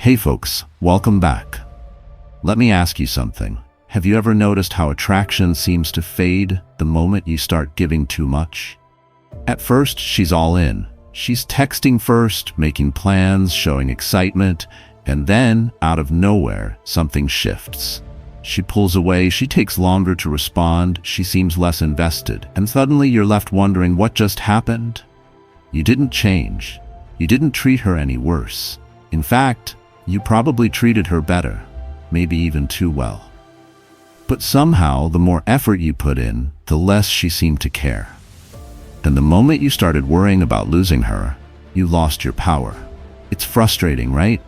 Hey folks, welcome back. Let me ask you something. Have you ever noticed how attraction seems to fade the moment you start giving too much? At first, she's all in. She's texting first, making plans, showing excitement, and then, out of nowhere, something shifts. She pulls away, she takes longer to respond, she seems less invested, and suddenly you're left wondering what just happened? You didn't change. You didn't treat her any worse. In fact, you probably treated her better, maybe even too well. But somehow, the more effort you put in, the less she seemed to care. And the moment you started worrying about losing her, you lost your power. It's frustrating, right?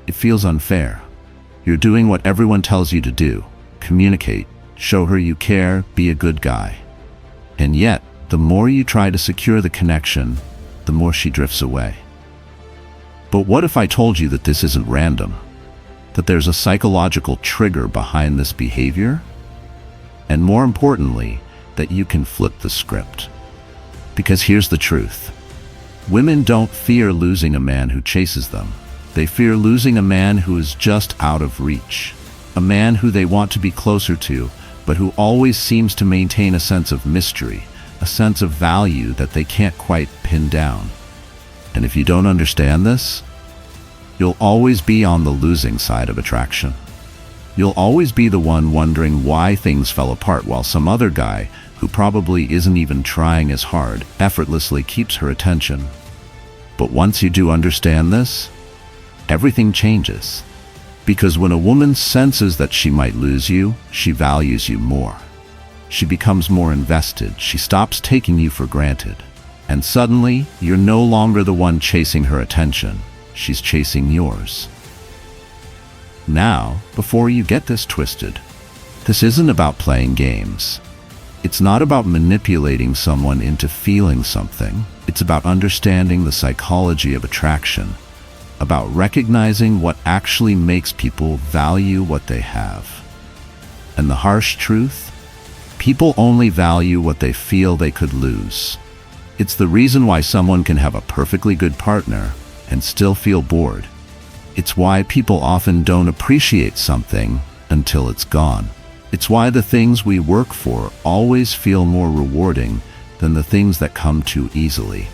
It feels unfair. You're doing what everyone tells you to do. Communicate, show her you care, be a good guy. And yet, the more you try to secure the connection, the more she drifts away. But what if I told you that this isn't random? That there's a psychological trigger behind this behavior? And more importantly, that you can flip the script. Because here's the truth. Women don't fear losing a man who chases them. They fear losing a man who is just out of reach. A man who they want to be closer to, but who always seems to maintain a sense of mystery, a sense of value that they can't quite pin down. And if you don't understand this, you'll always be on the losing side of attraction. You'll always be the one wondering why things fell apart while some other guy, who probably isn't even trying as hard, effortlessly keeps her attention. But once you do understand this, everything changes. Because when a woman senses that she might lose you, she values you more. She becomes more invested, she stops taking you for granted. And suddenly, you're no longer the one chasing her attention. She's chasing yours. Now, before you get this twisted, this isn't about playing games. It's not about manipulating someone into feeling something. It's about understanding the psychology of attraction, about recognizing what actually makes people value what they have. And the harsh truth? People only value what they feel they could lose. It's the reason why someone can have a perfectly good partner and still feel bored. It's why people often don't appreciate something until it's gone. It's why the things we work for always feel more rewarding than the things that come too easily.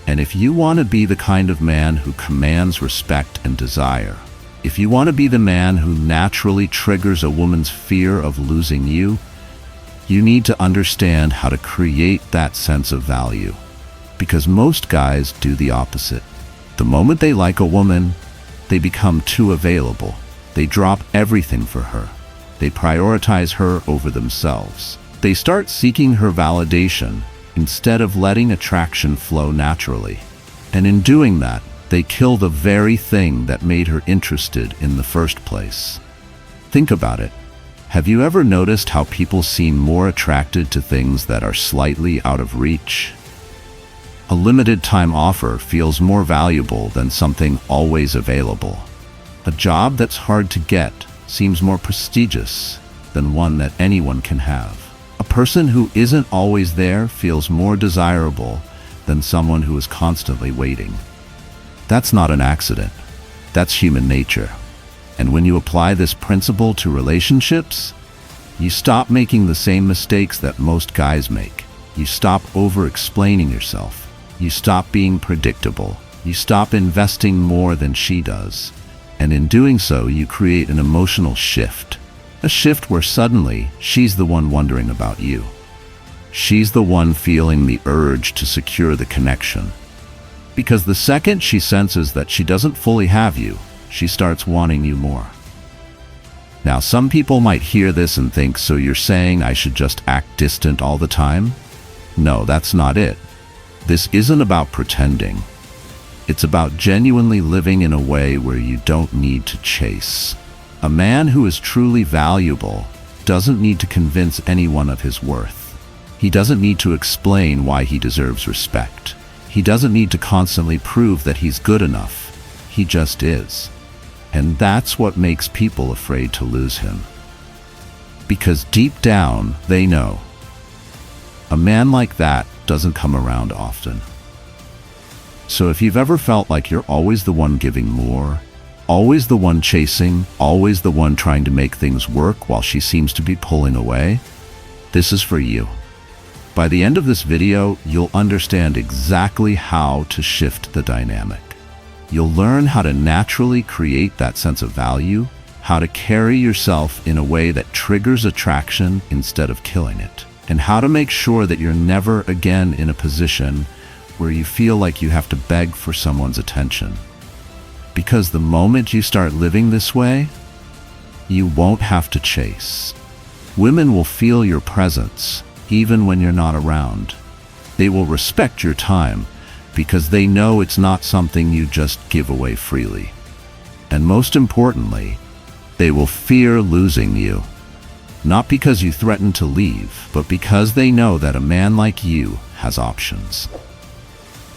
And if you want to be the kind of man who commands respect and desire, if you want to be the man who naturally triggers a woman's fear of losing you, you need to understand how to create that sense of value. Because most guys do the opposite. The moment they like a woman, they become too available. They drop everything for her. They prioritize her over themselves. They start seeking her validation instead of letting attraction flow naturally. And in doing that, they kill the very thing that made her interested in the first place. Think about it. Have you ever noticed how people seem more attracted to things that are slightly out of reach? A limited time offer feels more valuable than something always available. A job that's hard to get seems more prestigious than one that anyone can have. A person who isn't always there feels more desirable than someone who is constantly waiting. That's not an accident. That's human nature. And when you apply this principle to relationships, you stop making the same mistakes that most guys make. You stop over-explaining yourself. You stop being predictable. You stop investing more than she does. And in doing so, you create an emotional shift. A shift where suddenly, she's the one wondering about you. She's the one feeling the urge to secure the connection. Because the second she senses that she doesn't fully have you, she starts wanting you more. Now, some people might hear this and think, so you're saying I should just act distant all the time? No, that's not it. This isn't about pretending. It's about genuinely living in a way where you don't need to chase. A man who is truly valuable doesn't need to convince anyone of his worth. He doesn't need to explain why he deserves respect. He doesn't need to constantly prove that he's good enough. He just is. And that's what makes people afraid to lose him. Because deep down, they know. A man like that doesn't come around often. So if you've ever felt like you're always the one giving more, Always the one chasing, always the one trying to make things work while she seems to be pulling away? This is for you. By the end of this video, you'll understand exactly how to shift the dynamic. You'll learn how to naturally create that sense of value, how to carry yourself in a way that triggers attraction instead of killing it, and how to make sure that you're never again in a position where you feel like you have to beg for someone's attention. Because the moment you start living this way, you won't have to chase. Women will feel your presence even when you're not around. They will respect your time because they know it's not something you just give away freely. And most importantly, they will fear losing you. Not because you threaten to leave, but because they know that a man like you has options.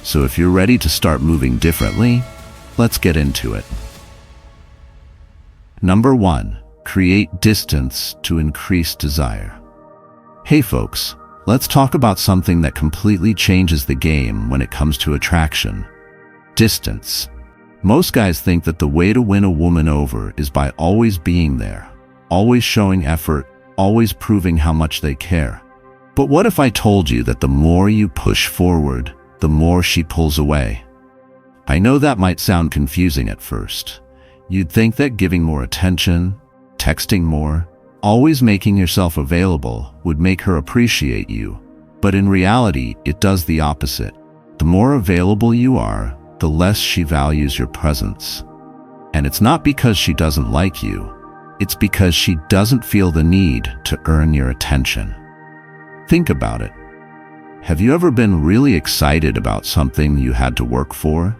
So if you're ready to start moving differently, let's get into it. Number 1, create distance to increase desire. Hey folks, let's talk about something that completely changes the game when it comes to attraction. Distance. Most guys think that the way to win a woman over is by always being there, always showing effort, always proving how much they care. But what if I told you that the more you push forward, the more she pulls away? I know that might sound confusing at first. You'd think that giving more attention, texting more, always making yourself available would make her appreciate you. But in reality, it does the opposite. The more available you are, the less she values your presence. And it's not because she doesn't like you. It's because she doesn't feel the need to earn your attention. Think about it. Have you ever been really excited about something you had to work for?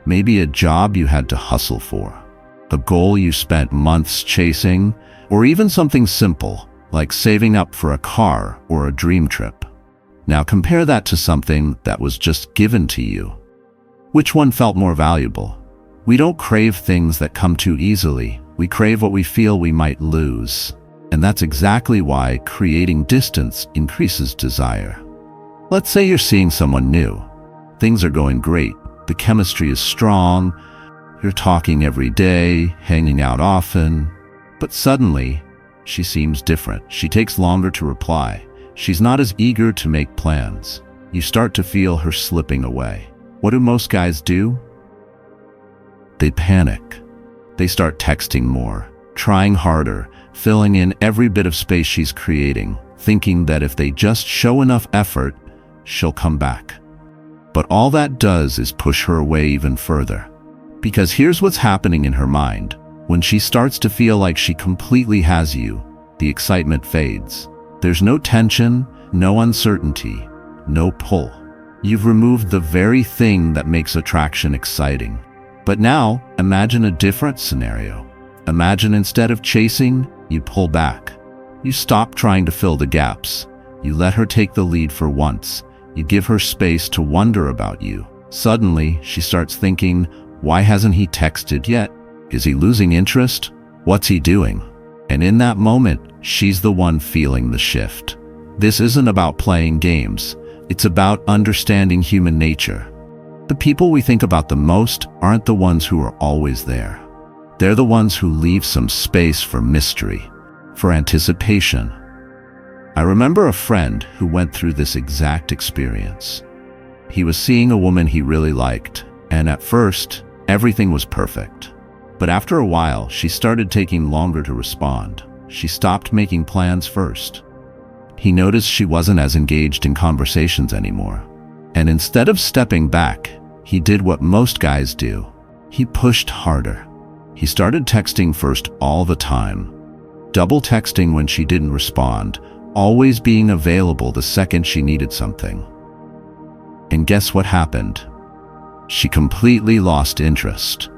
Maybe a job you had to hustle for, a goal you spent months chasing, or even something simple like saving up for a car or a dream trip. Now compare that to something that was just given to you. Which one felt more valuable? We don't crave things that come too easily. We crave what we feel we might lose. And that's exactly why creating distance increases desire. Let's say you're seeing someone new. Things are going great. The chemistry is strong. You're talking every day, hanging out often. But suddenly, she seems different. She takes longer to reply. She's not as eager to make plans. You start to feel her slipping away. What do most guys do? They panic. They start texting more, trying harder, filling in every bit of space she's creating, thinking that if they just show enough effort, she'll come back. But all that does is push her away even further. Because here's what's happening in her mind. When she starts to feel like she completely has you, the excitement fades. There's no tension, no uncertainty, no pull. You've removed the very thing that makes attraction exciting. But now, imagine a different scenario. Imagine instead of chasing, you pull back. You stop trying to fill the gaps. You let her take the lead for once. You give her space to wonder about you. Suddenly, she starts thinking, why hasn't he texted yet? Is he losing interest? What's he doing? And in that moment, she's the one feeling the shift. This isn't about playing games. It's about understanding human nature. The people we think about the most aren't the ones who are always there. They're the ones who leave some space for mystery, for anticipation. I remember a friend who went through this exact experience. He was seeing a woman he really liked, and at first, everything was perfect. But after a while, she started taking longer to respond. She stopped making plans first. He noticed she wasn't as engaged in conversations anymore. And instead of stepping back, he did what most guys do. He pushed harder. He started texting first all the time, double texting when she didn't respond, always being available the second she needed something. And guess what happened? She completely lost interest.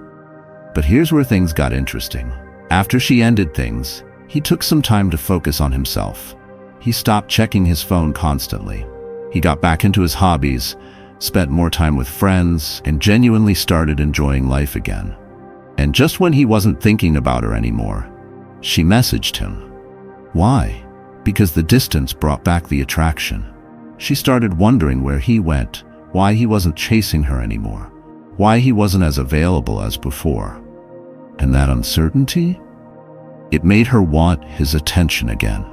But here's where things got interesting. After she ended things, he took some time to focus on himself. He stopped checking his phone constantly. He got back into his hobbies, spent more time with friends, and genuinely started enjoying life again. And just when he wasn't thinking about her anymore, she messaged him. Why? Because the distance brought back the attraction. She started wondering where he went, why he wasn't chasing her anymore, why he wasn't as available as before. And that uncertainty? It made her want his attention again.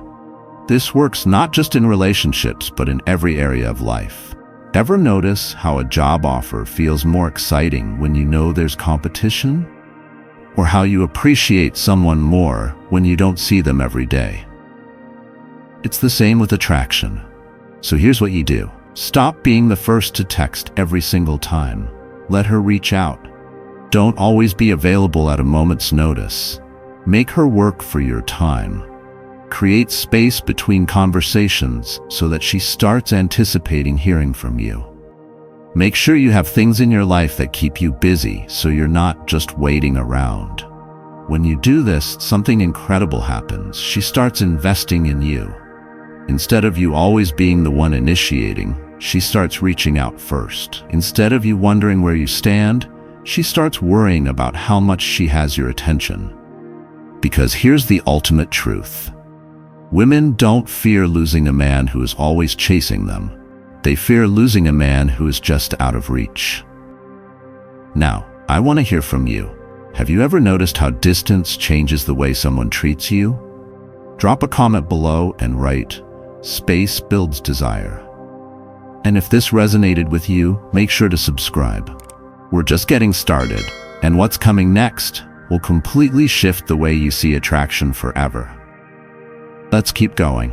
This works not just in relationships, but in every area of life. Ever notice how a job offer feels more exciting when you know there's competition? Or how you appreciate someone more when you don't see them every day? It's the same with attraction. So here's what you do. Stop being the first to text every single time. Let her reach out. Don't always be available at a moment's notice. Make her work for your time. Create space between conversations so that she starts anticipating hearing from you. Make sure you have things in your life that keep you busy so you're not just waiting around. When you do this, something incredible happens. She starts investing in you. Instead of you always being the one initiating, she starts reaching out first. Instead of you wondering where you stand, she starts worrying about how much she has your attention. Because here's the ultimate truth. Women don't fear losing a man who is always chasing them. They fear losing a man who is just out of reach. Now, I want to hear from you. Have you ever noticed how distance changes the way someone treats you? Drop a comment below and write, "Space builds desire." And if this resonated with you, make sure to subscribe. We're just getting started, and what's coming next will completely shift the way you see attraction forever. Let's keep going.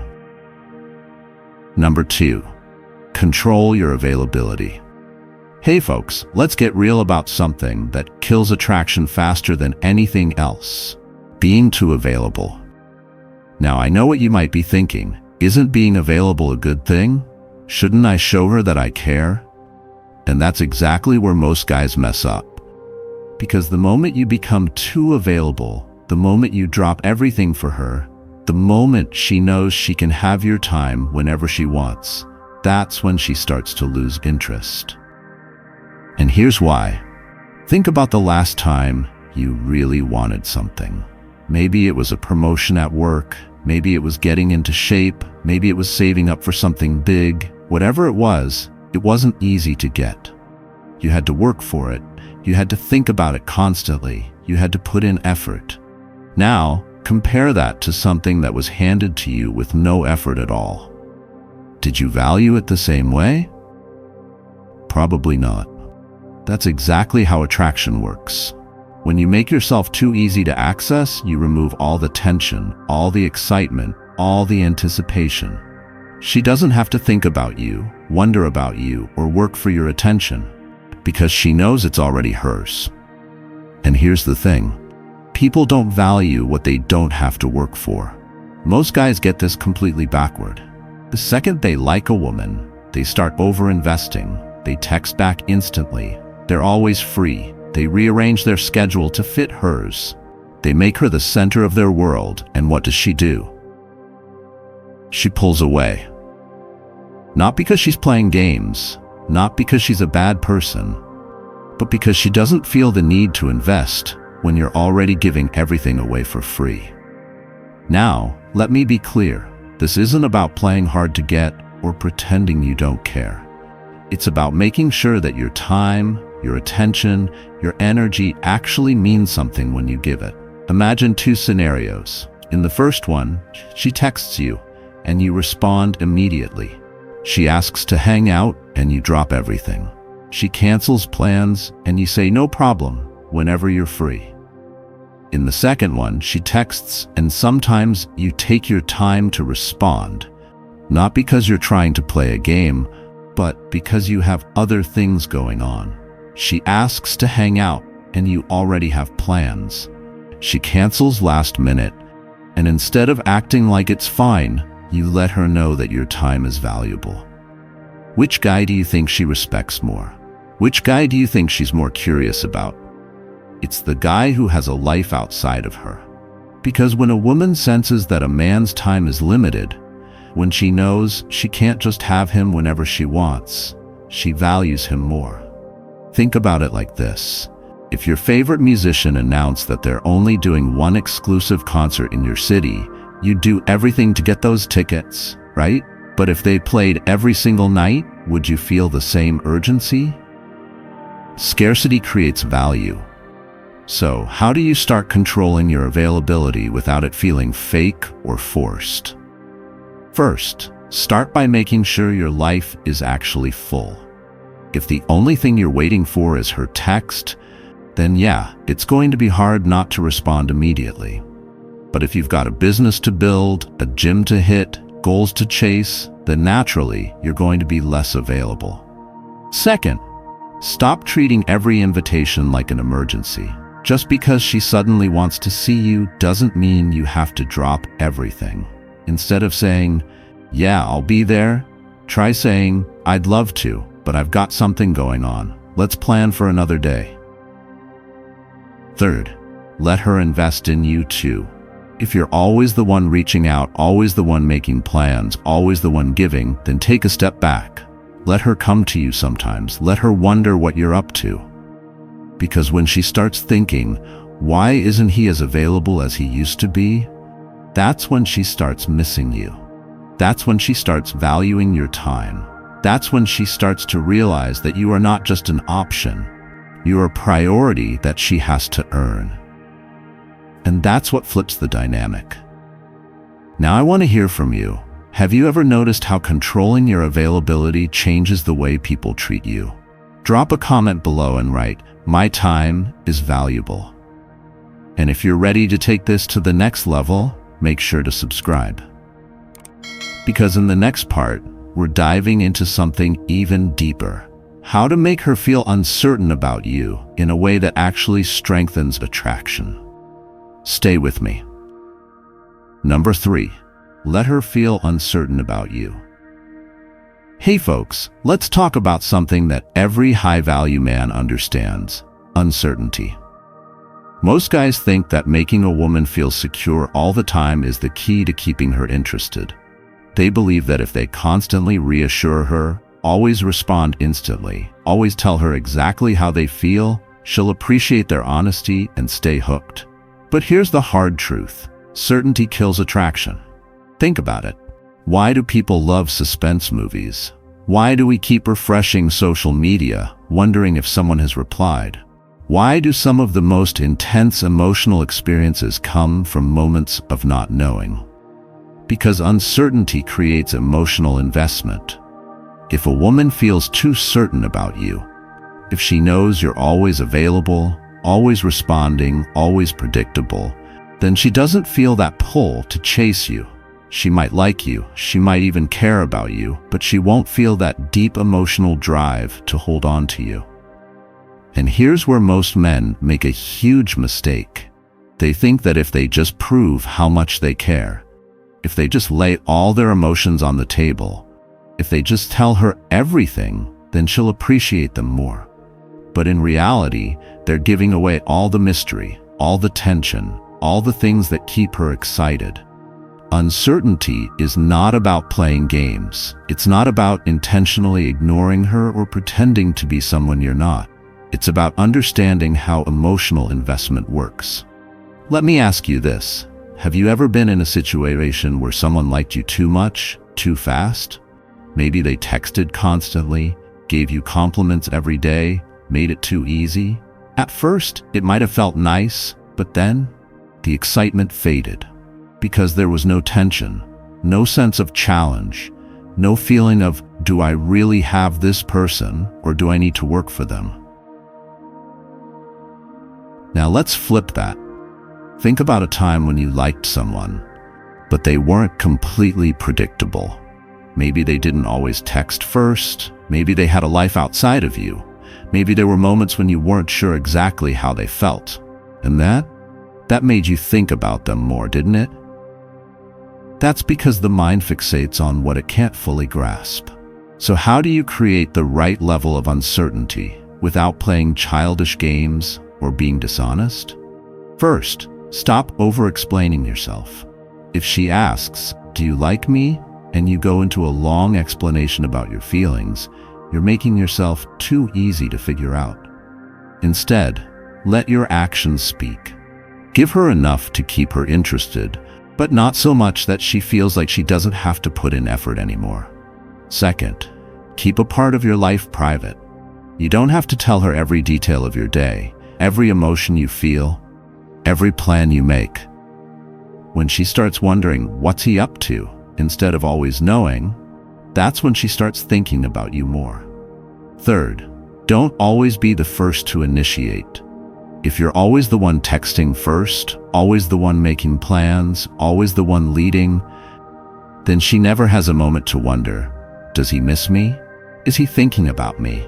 Number 2, control your availability. Hey folks, let's get real about something that kills attraction faster than anything else. Being too available. Now I know what you might be thinking. Isn't being available a good thing? Shouldn't I show her that I care? And that's exactly where most guys mess up. Because the moment you become too available, the moment you drop everything for her, the moment she knows she can have your time whenever she wants, that's when she starts to lose interest. And here's why. Think about the last time you really wanted something. Maybe it was a promotion at work, maybe it was getting into shape, maybe it was saving up for something big. Whatever it wasn't easy to get. You had to work for it. You had to think about it constantly. You had to put in effort. Now, compare that to something that was handed to you with no effort at all. Did you value it the same way? Probably not. That's exactly how attraction works. When you make yourself too easy to access, you remove all the tension, all the excitement, all the anticipation. She doesn't have to think about you, wonder about you, or work for your attention, because she knows it's already hers. And here's the thing. People don't value what they don't have to work for. Most guys get this completely backward. The second they like a woman, they start over-investing. They text back instantly. They're always free. They rearrange their schedule to fit hers. They make her the center of their world, and what does she do? She pulls away. Not because she's playing games, not because she's a bad person, but because she doesn't feel the need to invest when you're already giving everything away for free. Now, let me be clear. This isn't about playing hard to get or pretending you don't care. It's about making sure that your time, your attention, your energy actually means something when you give it. Imagine 2 scenarios. In the first one, she texts you, and you respond immediately. She asks to hang out, and you drop everything. She cancels plans, and you say no problem, whenever you're free. In the second one, she texts, and sometimes you take your time to respond, not because you're trying to play a game, but because you have other things going on. She asks to hang out, and you already have plans. She cancels last minute, and instead of acting like it's fine, you let her know that your time is valuable. Which guy do you think she respects more? Which guy do you think she's more curious about? It's the guy who has a life outside of her. Because when a woman senses that a man's time is limited, when she knows she can't just have him whenever she wants, she values him more. Think about it like this. If your favorite musician announced that they're only doing one exclusive concert in your city, you'd do everything to get those tickets, right? But if they played every single night, would you feel the same urgency? Scarcity creates value. So, how do you start controlling your availability without it feeling fake or forced? First, start by making sure your life is actually full. If the only thing you're waiting for is her text, then yeah, it's going to be hard not to respond immediately. But if you've got a business to build, a gym to hit, goals to chase, then naturally, you're going to be less available. Second, stop treating every invitation like an emergency. Just because she suddenly wants to see you doesn't mean you have to drop everything. Instead of saying, "Yeah, I'll be there," try saying, "I'd love to, but I've got something going on. Let's plan for another day." Third, let her invest in you too. If you're always the one reaching out, always the one making plans, always the one giving, then take a step back. Let her come to you sometimes. Let her wonder what you're up to. Because when she starts thinking, "Why isn't he as available as he used to be?" that's when she starts missing you. That's when she starts valuing your time. That's when she starts to realize that you are not just an option. You are a priority that she has to earn. And that's what flips the dynamic. Now I want to hear from you. Have you ever noticed how controlling your availability changes the way people treat you? Drop a comment below and write, "My time is valuable." And if you're ready to take this to the next level, make sure to subscribe. Because in the next part, we're diving into something even deeper. How to make her feel uncertain about you in a way that actually strengthens attraction. Stay with me. Number 3, let her feel uncertain about you. Hey folks, let's talk about something that every high-value man understands: uncertainty. Most guys think that making a woman feel secure all the time is the key to keeping her interested. They believe that if they constantly reassure her, always respond instantly, always tell her exactly how they feel, she'll appreciate their honesty and stay hooked. But here's the hard truth: certainty kills attraction. Think about it. Why do people love suspense movies? Why do we keep refreshing social media, wondering if someone has replied? Why do some of the most intense emotional experiences come from moments of not knowing? Because uncertainty creates emotional investment. If a woman feels too certain about you, if she knows you're always available, always responding, always predictable, then she doesn't feel that pull to chase you. She might like you, she might even care about you, but she won't feel that deep emotional drive to hold on to you. And here's where most men make a huge mistake. They think that if they just prove how much they care, if they just lay all their emotions on the table, if they just tell her everything, then she'll appreciate them more. But in reality, they're giving away all the mystery, all the tension, all the things that keep her excited. Uncertainty is not about playing games. It's not about intentionally ignoring her or pretending to be someone you're not. It's about understanding how emotional investment works. Let me ask you this. Have you ever been in a situation where someone liked you too much, too fast? Maybe they texted constantly, gave you compliments every day, made it too easy. At first, it might have felt nice, but then the excitement faded. Because there was no tension, no sense of challenge, no feeling of, do I really have this person or do I need to work for them? Now let's flip that. Think about a time when you liked someone, but they weren't completely predictable. Maybe they didn't always text first. Maybe they had a life outside of you. Maybe there were moments when you weren't sure exactly how they felt. And that made you think about them more, didn't it? That's because the mind fixates on what it can't fully grasp. So how do you create the right level of uncertainty without playing childish games or being dishonest? First, stop over-explaining yourself. If she asks, "Do you like me?" and you go into a long explanation about your feelings, you're making yourself too easy to figure out. Instead, let your actions speak. Give her enough to keep her interested, but not so much that she feels like she doesn't have to put in effort anymore. Second, keep a part of your life private. You don't have to tell her every detail of your day, every emotion you feel, every plan you make. When she starts wondering, what's he up to, instead of always knowing, that's when she starts thinking about you more. Third, don't always be the first to initiate. If you're always the one texting first, always the one making plans, always the one leading, then she never has a moment to wonder, does he miss me? Is he thinking about me?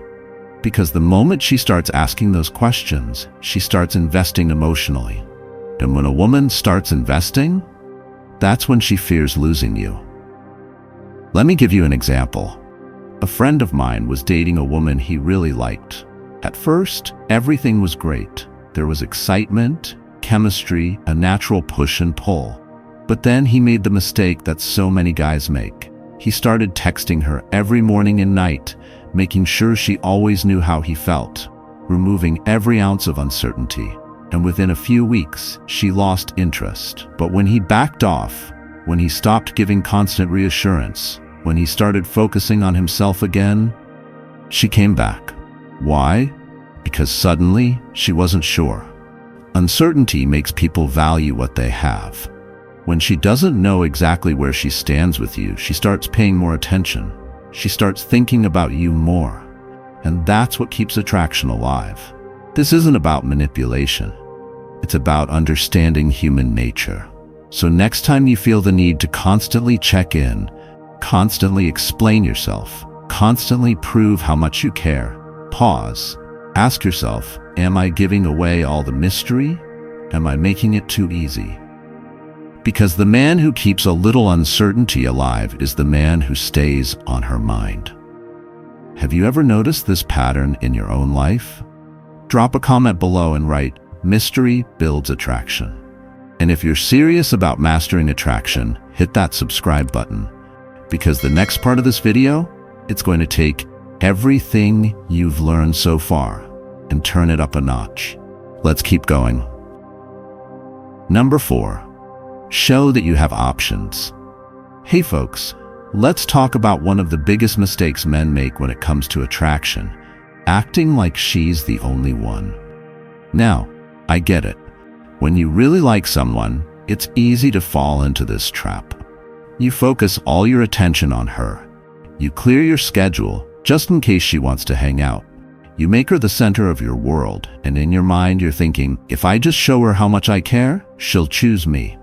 Because the moment she starts asking those questions, she starts investing emotionally. And when a woman starts investing, that's when she fears losing you. Let me give you an example. A friend of mine was dating a woman he really liked. At first, everything was great. There was excitement, chemistry, a natural push and pull. But then he made the mistake that so many guys make. He started texting her every morning and night, making sure she always knew how he felt, removing every ounce of uncertainty. And within a few weeks, she lost interest. But when he backed off, when he stopped giving constant reassurance, when he started focusing on himself again, she came back. Why? Because suddenly, she wasn't sure. Uncertainty makes people value what they have. When she doesn't know exactly where she stands with you, she starts paying more attention. She starts thinking about you more. And that's what keeps attraction alive. This isn't about manipulation. It's about understanding human nature. So next time you feel the need to constantly check in, constantly explain yourself, constantly prove how much you care, pause. Ask yourself, am I giving away all the mystery? Am I making it too easy? Because the man who keeps a little uncertainty alive is the man who stays on her mind. Have you ever noticed this pattern in your own life? Drop a comment below and write, mystery builds attraction. And if you're serious about mastering attraction, hit that subscribe button. Because the next part of this video, it's going to take everything you've learned so far and turn it up a notch. Let's keep going. Number 4. Show that you have options. Hey folks, let's talk about one of the biggest mistakes men make when it comes to attraction, acting like she's the only one. Now, I get it. When you really like someone, it's easy to fall into this trap. You focus all your attention on her. You clear your schedule just in case she wants to hang out. You make her the center of your world, and in your mind you're thinking, if I just show her how much I care, she'll choose me.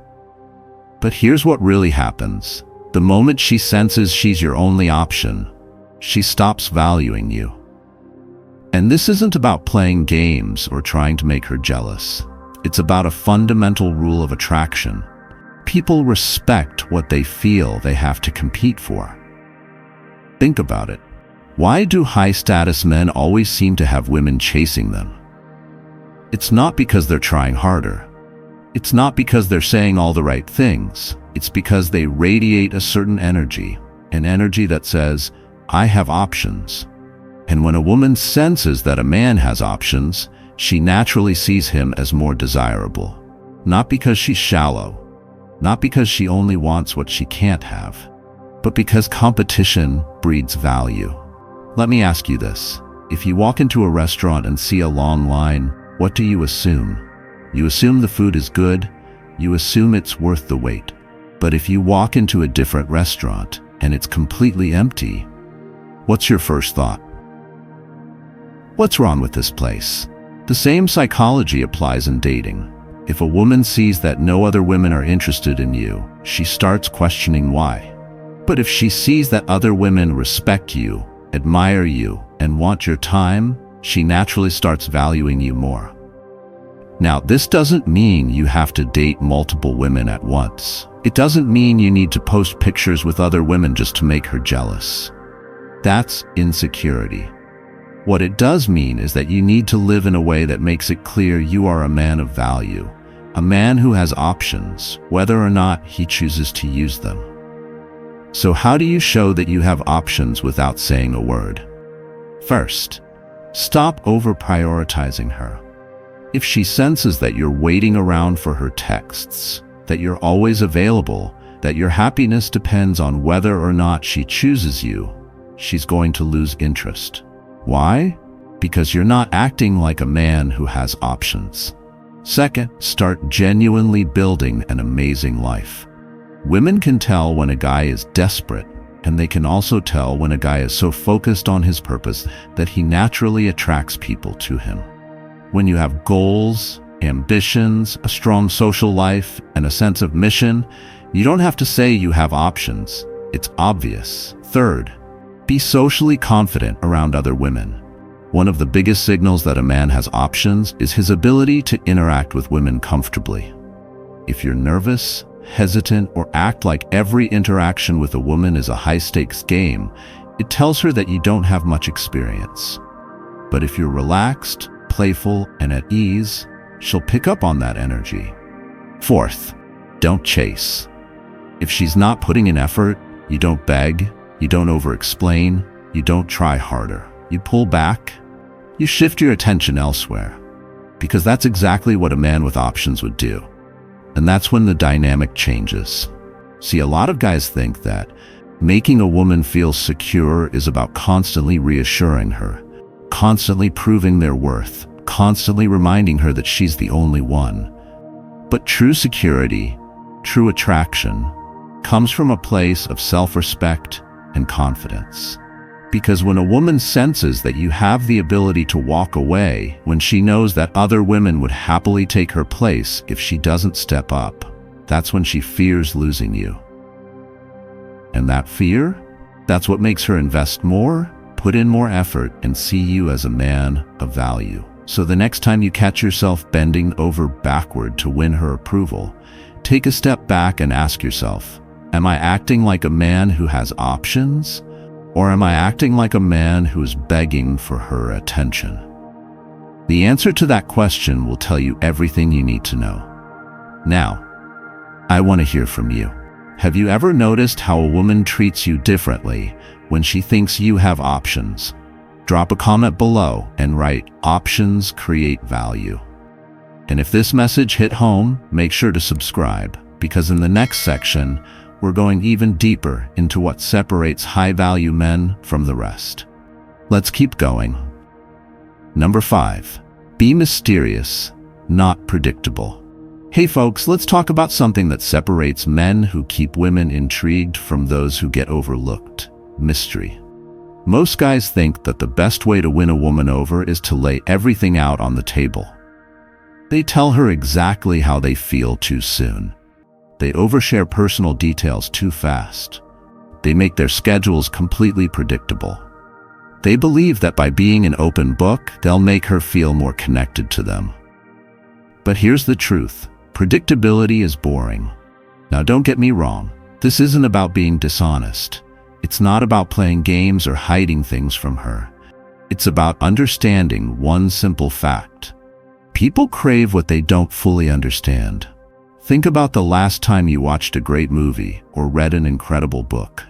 But here's what really happens. The moment she senses she's your only option, she stops valuing you. And this isn't about playing games or trying to make her jealous. It's about a fundamental rule of attraction. People respect what they feel they have to compete for. Think about it. Why do high-status men always seem to have women chasing them? It's not because they're trying harder. It's not because they're saying all the right things. It's because they radiate a certain energy, an energy that says, I have options. And when a woman senses that a man has options, she naturally sees him as more desirable. Not because she's shallow, not because she only wants what she can't have, but because competition breeds value. Let me ask you this. If you walk into a restaurant and see a long line, what do you assume? You assume the food is good, you assume it's worth the wait. But if you walk into a different restaurant and it's completely empty, what's your first thought? What's wrong with this place? The same psychology applies in dating. If a woman sees that no other women are interested in you, she starts questioning why. But if she sees that other women respect you, admire you, and want your time, she naturally starts valuing you more. Now, this doesn't mean you have to date multiple women at once. It doesn't mean you need to post pictures with other women just to make her jealous. That's insecurity. What it does mean is that you need to live in a way that makes it clear you are a man of value, a man who has options, whether or not he chooses to use them. So how do you show that you have options without saying a word? First, stop over-prioritizing her. If she senses that you're waiting around for her texts, that you're always available, that your happiness depends on whether or not she chooses you, she's going to lose interest. Why? because you're not acting like a man who has options. Second, start genuinely building an amazing life. Women can tell when a guy is desperate, and they can also tell when a guy is so focused on his purpose that he naturally attracts people to him. When you have goals, ambitions, a strong social life, and a sense of mission, you don't have to say you have options. It's obvious. Third, be socially confident around other women. One of the biggest signals that a man has options is his ability to interact with women comfortably. If you're nervous, hesitant, or act like every interaction with a woman is a high-stakes game, it tells her that you don't have much experience. But if you're relaxed, playful, and at ease, she'll pick up on that energy. Fourth, don't chase. If she's not putting in effort, you don't beg, you don't over-explain, you don't try harder. You pull back, you shift your attention elsewhere, because that's exactly what a man with options would do. And that's when the dynamic changes. See, a lot of guys think that making a woman feel secure is about constantly reassuring her, constantly proving their worth, constantly reminding her that she's the only one. But true security, true attraction, comes from a place of self-respect and confidence. Because when a woman senses that you have the ability to walk away, when she knows that other women would happily take her place if she doesn't step up, that's when she fears losing you. And that fear? That's what makes her invest more, put in more effort, and see you as a man of value. So the next time you catch yourself bending over backward to win her approval, take a step back and ask yourself, am I acting like a man who has options? Or am I acting like a man who is begging for her attention? The answer to that question will tell you everything you need to know. Now, I want to hear from you. Have you ever noticed how a woman treats you differently when she thinks you have options? Drop a comment below and write, "Options create value." And if this message hit home, make sure to subscribe, because in the next section, we're going even deeper into what separates high-value men from the rest. Let's keep going. Number 5, be mysterious, not predictable. Hey folks, let's talk about something that separates men who keep women intrigued from those who get overlooked: mystery. Most guys think that the best way to win a woman over is to lay everything out on the table. They tell her exactly how they feel too soon. They overshare personal details too fast. They make their schedules completely predictable. They believe that by being an open book, they'll make her feel more connected to them. But here's the truth. Predictability is boring. Now don't get me wrong. This isn't about being dishonest. It's not about playing games or hiding things from her. It's about understanding one simple fact. People crave what they don't fully understand. Think about the last time you watched a great movie or read an incredible book.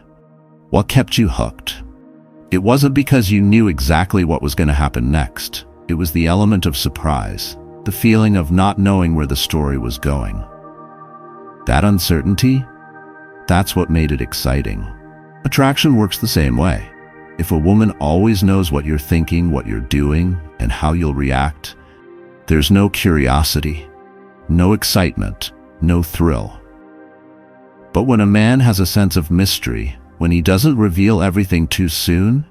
What kept you hooked? It wasn't because you knew exactly what was going to happen next. It was the element of surprise, the feeling of not knowing where the story was going. That uncertainty, that's what made it exciting. Attraction works the same way. If a woman always knows what you're thinking, what you're doing, and how you'll react, there's no curiosity, no excitement, no thrill. But when a man has a sense of mystery, when he doesn't reveal everything too soon,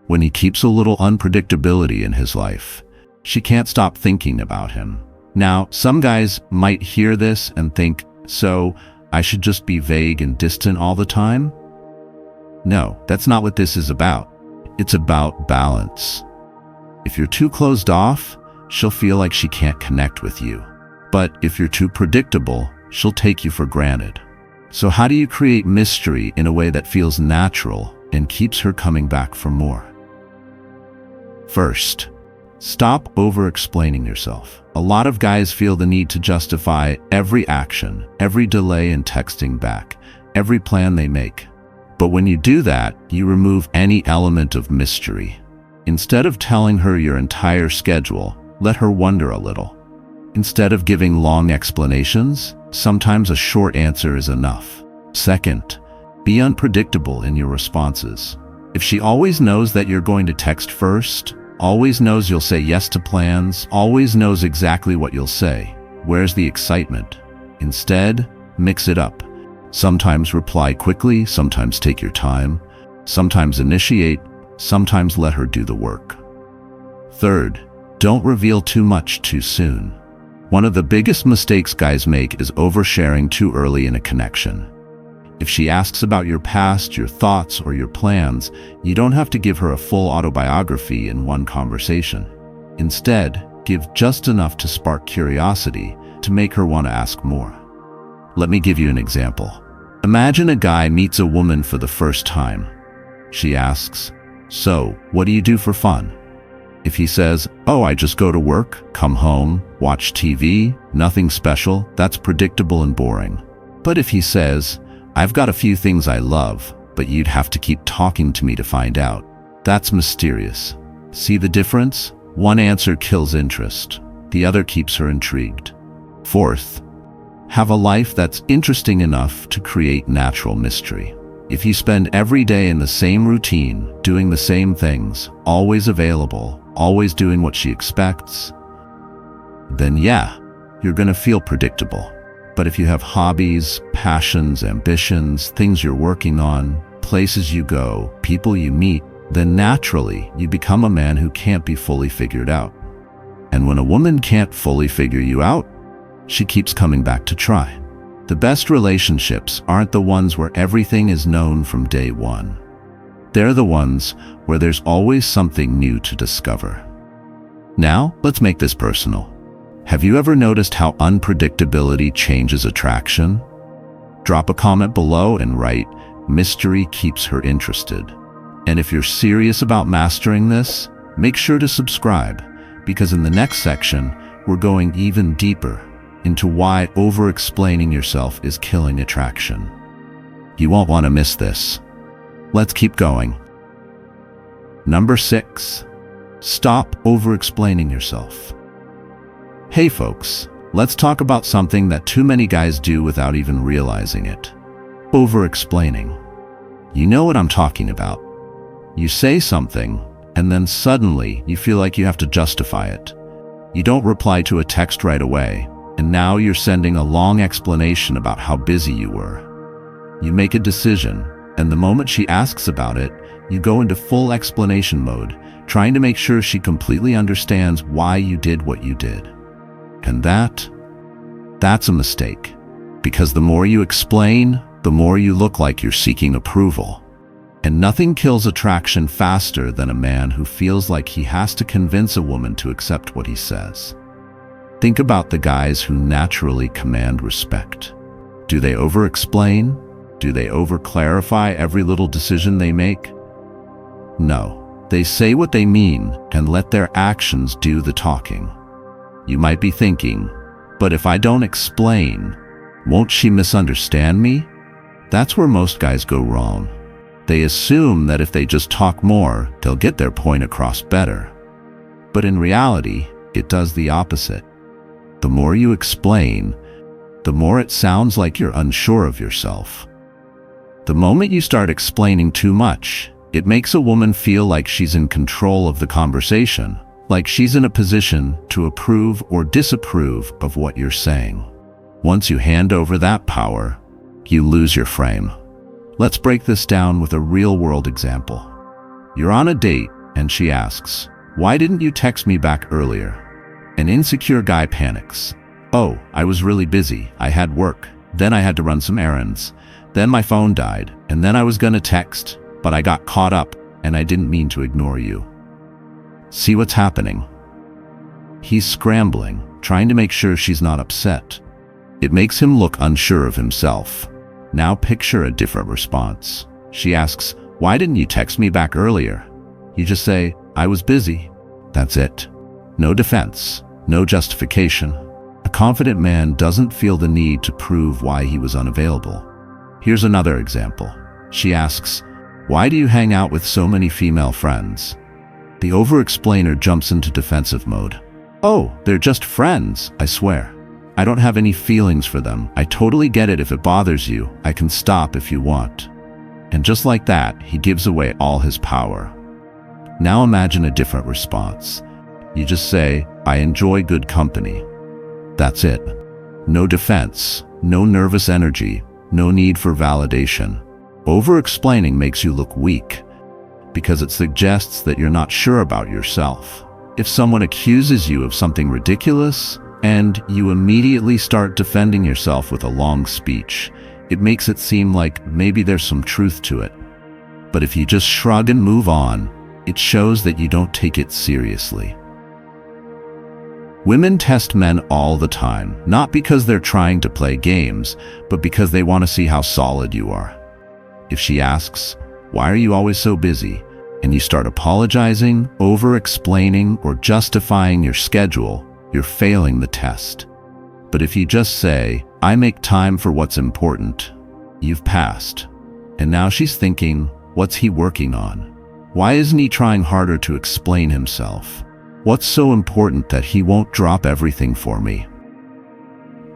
when he keeps a little unpredictability in his life, she can't stop thinking about him. Now, some guys might hear this and think, so I should just be vague and distant all the time? No, that's not what this is about. It's about balance. If you're too closed off, she'll feel like she can't connect with you. But if you're too predictable, she'll take you for granted. So how do you create mystery in a way that feels natural and keeps her coming back for more? First, stop over-explaining yourself. A lot of guys feel the need to justify every action, every delay in texting back, every plan they make. But when you do that, you remove any element of mystery. Instead of telling her your entire schedule, let her wonder a little. Instead of giving long explanations, sometimes a short answer is enough. Second, be unpredictable in your responses. If she always knows that you're going to text first, always knows you'll say yes to plans, always knows exactly what you'll say. Where's the excitement? Instead, mix it up. Sometimes reply quickly, sometimes take your time, sometimes initiate, sometimes let her do the work. Third, don't reveal too much too soon. One of the biggest mistakes guys make is oversharing too early in a connection. If she asks about your past, your thoughts, or your plans, you don't have to give her a full autobiography in one conversation. Instead, give just enough to spark curiosity to make her want to ask more. Let me give you an example. Imagine a guy meets a woman for the first time. She asks, "So, what do you do for fun?" If he says, "Oh, I just go to work, come home, watch TV, nothing special," that's predictable and boring. But if he says, "I've got a few things I love, but you'd have to keep talking to me to find out," that's mysterious. See the difference? One answer kills interest. The other keeps her intrigued. Fourth, have a life that's interesting enough to create natural mystery. If you spend every day in the same routine, doing the same things, always available, always doing what she expects, then yeah, you're gonna feel predictable. But if you have hobbies, passions, ambitions, things you're working on, places you go, people you meet, then naturally you become a man who can't be fully figured out. And when a woman can't fully figure you out, she keeps coming back to try. The best relationships aren't the ones where everything is known from day one. They're the ones where there's always something new to discover. Now, let's make this personal. Have you ever noticed how unpredictability changes attraction? Drop a comment below and write, "Mystery keeps her interested." And if you're serious about mastering this, make sure to subscribe, because in the next section, we're going even deeper into why over-explaining yourself is killing attraction. You won't want to miss this. Let's keep going. Number 6, stop over-explaining yourself. Hey folks, let's talk about something that too many guys do without even realizing it. Over-explaining. You know what I'm talking about. You say something, and then suddenly you feel like you have to justify it. You don't reply to a text right away, and now you're sending a long explanation about how busy you were. You make a decision, and the moment she asks about it, you go into full explanation mode, trying to make sure she completely understands why you did what you did. And that's a mistake. Because the more you explain, the more you look like you're seeking approval. And nothing kills attraction faster than a man who feels like he has to convince a woman to accept what he says. Think about the guys who naturally command respect. Do they over-explain? Do they over-clarify every little decision they make? No. They say what they mean and let their actions do the talking. You might be thinking, but if I don't explain, won't she misunderstand me? That's where most guys go wrong. They assume that if they just talk more, they'll get their point across better. But in reality, it does the opposite. The more you explain, the more it sounds like you're unsure of yourself. The moment you start explaining too much, it makes a woman feel like she's in control of the conversation, like she's in a position to approve or disapprove of what you're saying. Once you hand over that power, you lose your frame. Let's break this down with a real-world example. You're on a date, and she asks, "Why didn't you text me back earlier?" An insecure guy panics. "Oh, I was really busy. I had work. Then I had to run some errands. Then my phone died, and then I was gonna text, but I got caught up, and I didn't mean to ignore you." See what's happening? He's scrambling, trying to make sure she's not upset. It makes him look unsure of himself. Now picture a different response. She asks, "Why didn't you text me back earlier?" You just say, "I was busy." That's it. No defense, no justification. A confident man doesn't feel the need to prove why he was unavailable. Here's another example. She asks, "Why do you hang out with so many female friends?" The over-explainer jumps into defensive mode. "Oh, they're just friends, I swear. I don't have any feelings for them. I totally get it if it bothers you. I can stop if you want." And just like that, he gives away all his power. Now imagine a different response. You just say, I enjoy good company. That's it. No defense, no nervous energy, no need for validation. Over-explaining makes you look weak because it suggests that you're not sure about yourself. If someone accuses you of something ridiculous and you immediately start defending yourself with a long speech, it makes it seem like maybe there's some truth to it. But if you just shrug and move on, it shows that you don't take it seriously. Women test men all the time, not because they're trying to play games, but because they want to see how solid you are. If she asks, "Why are you always so busy?" and you start apologizing, over-explaining, or justifying your schedule, you're failing the test. But if you just say, "I make time for what's important," you've passed. And now she's thinking, what's he working on? Why isn't he trying harder to explain himself? What's so important that he won't drop everything for me?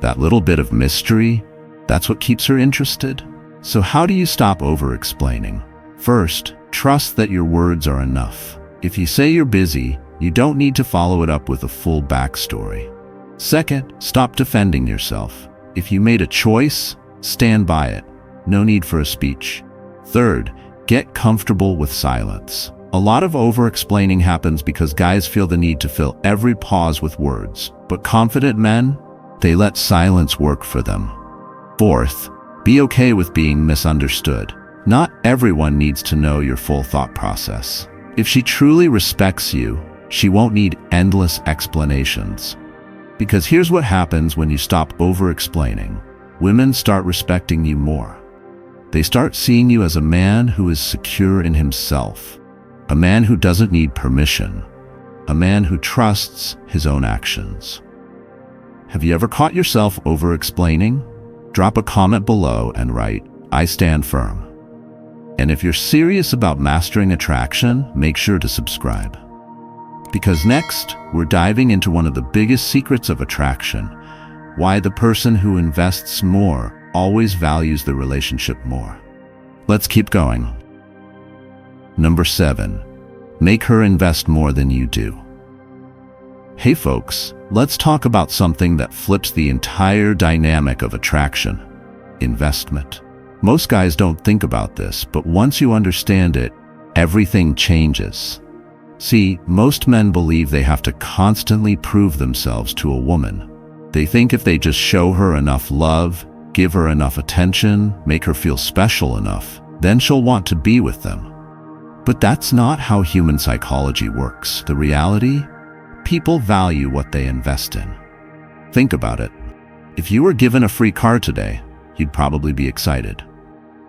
That little bit of mystery, that's what keeps her interested. So how do you stop over-explaining? First, trust that your words are enough. If you say you're busy, you don't need to follow it up with a full backstory. Second, stop defending yourself. If you made a choice, stand by it. No need for a speech. Third, get comfortable with silence. A lot of over-explaining happens because guys feel the need to fill every pause with words, but confident men, they let silence work for them. Fourth, be okay with being misunderstood. Not everyone needs to know your full thought process. If she truly respects you, she won't need endless explanations. Because here's what happens when you stop over-explaining. Women start respecting you more. They start seeing you as a man who is secure in himself, a man who doesn't need permission, a man who trusts his own actions. Have you ever caught yourself over-explaining? Drop a comment below and write, "I stand firm." And if you're serious about mastering attraction, make sure to subscribe. Because next, we're diving into one of the biggest secrets of attraction, why the person who invests more always values the relationship more. Let's keep going. Number 7, make her invest more than you do. Hey folks, let's talk about something that flips the entire dynamic of attraction: investment. Most guys don't think about this, but once you understand it, everything changes. See, most men believe they have to constantly prove themselves to a woman. They think if they just show her enough love, give her enough attention, make her feel special enough, then she'll want to be with them. But that's not how human psychology works. The reality? People value what they invest in. Think about it. If you were given a free car today, you'd probably be excited.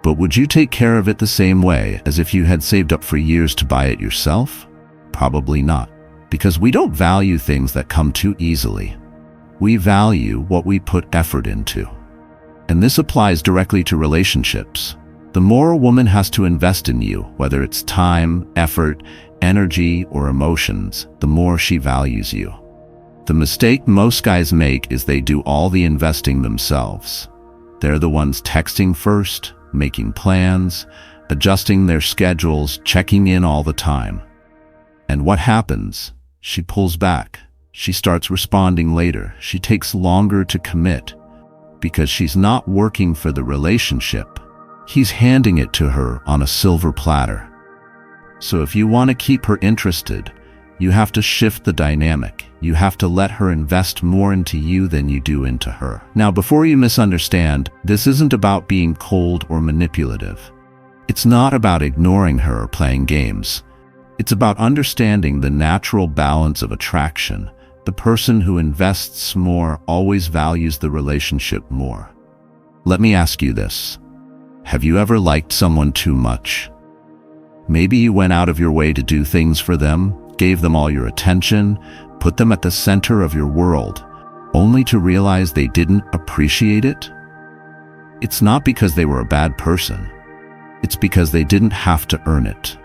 But would you take care of it the same way as if you had saved up for years to buy it yourself? Probably not. Because we don't value things that come too easily. We value what we put effort into. And this applies directly to relationships. The more a woman has to invest in you, whether it's time, effort, energy, or emotions, the more she values you. The mistake most guys make is they do all the investing themselves. They're the ones texting first, making plans, adjusting their schedules, checking in all the time. And what happens? She pulls back. She starts responding later. She takes longer to commit because she's not working for the relationship. He's handing it to her on a silver platter. So if you want to keep her interested, you have to shift the dynamic. You have to let her invest more into you than you do into her. Now, before you misunderstand, this isn't about being cold or manipulative. It's not about ignoring her or playing games. It's about understanding the natural balance of attraction. The person who invests more always values the relationship more. Let me ask you this. Have you ever liked someone too much? Maybe you went out of your way to do things for them, gave them all your attention, put them at the center of your world, only to realize they didn't appreciate it? It's not because they were a bad person. It's because they didn't have to earn it.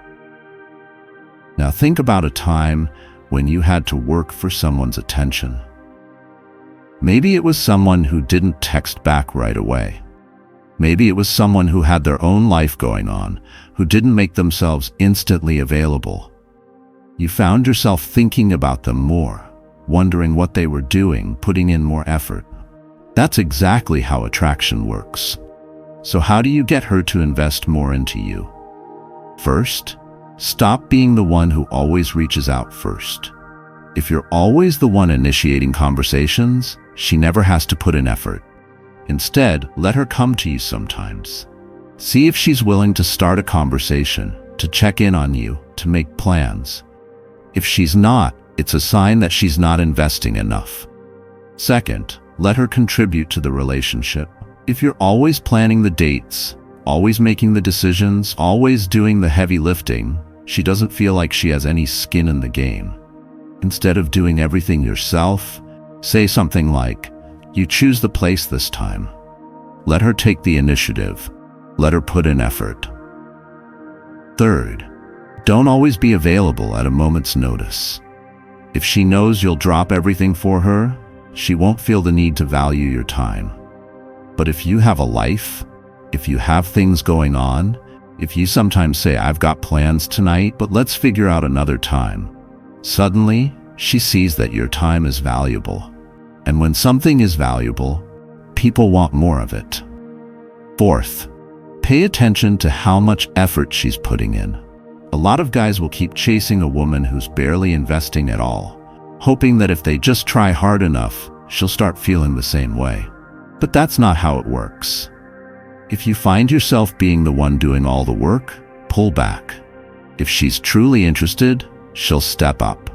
Now think about a time when you had to work for someone's attention. Maybe it was someone who didn't text back right away. Maybe it was someone who had their own life going on, who didn't make themselves instantly available. You found yourself thinking about them more, wondering what they were doing, putting in more effort. That's exactly how attraction works. So how do you get her to invest more into you? First, stop being the one who always reaches out first. If you're always the one initiating conversations, she never has to put in effort. Instead, let her come to you sometimes. See if she's willing to start a conversation, to check in on you, to make plans. If she's not, it's a sign that she's not investing enough. Second, let her contribute to the relationship. If you're always planning the dates, always making the decisions, always doing the heavy lifting, she doesn't feel like she has any skin in the game. Instead of doing everything yourself, say something like, "You choose the place this time." Let her take the initiative. Let her put in effort. Third, don't always be available at a moment's notice. If she knows you'll drop everything for her, she won't feel the need to value your time. But if you have a life, if you have things going on, if you sometimes say, "I've got plans tonight, but let's figure out another time," suddenly, she sees that your time is valuable. And when something is valuable, people want more of it. Fourth, pay attention to how much effort she's putting in. A lot of guys will keep chasing a woman who's barely investing at all, hoping that if they just try hard enough, she'll start feeling the same way. But that's not how it works. If you find yourself being the one doing all the work, pull back. If she's truly interested, she'll step up.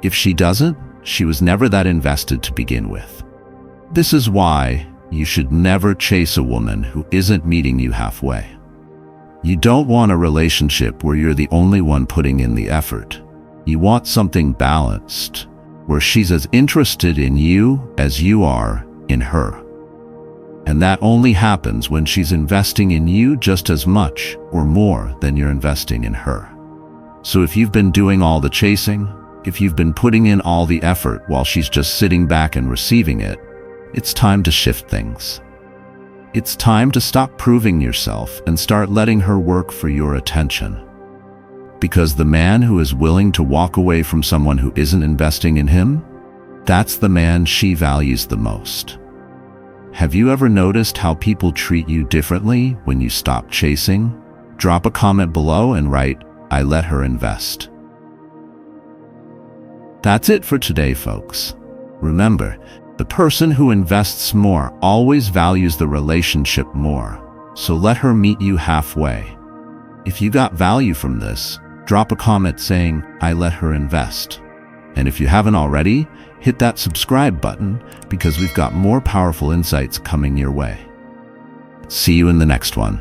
If she doesn't, she was never that invested to begin with. This is why you should never chase a woman who isn't meeting you halfway. You don't want a relationship where you're the only one putting in the effort. You want something balanced, where she's as interested in you as you are in her. And that only happens when she's investing in you just as much or more than you're investing in her. So if you've been doing all the chasing, if you've been putting in all the effort while she's just sitting back and receiving it, it's time to shift things. It's time to stop proving yourself and start letting her work for your attention. Because the man who is willing to walk away from someone who isn't investing in him, that's the man she values the most. Have you ever noticed how people treat you differently when you stop chasing? Drop a comment below and write, "I let her invest." That's it for today, folks. Remember, the person who invests more always values the relationship more, so let her meet you halfway. If you got value from this, drop a comment saying, "I let her invest." And if you haven't already, hit that subscribe button because we've got more powerful insights coming your way. See you in the next one.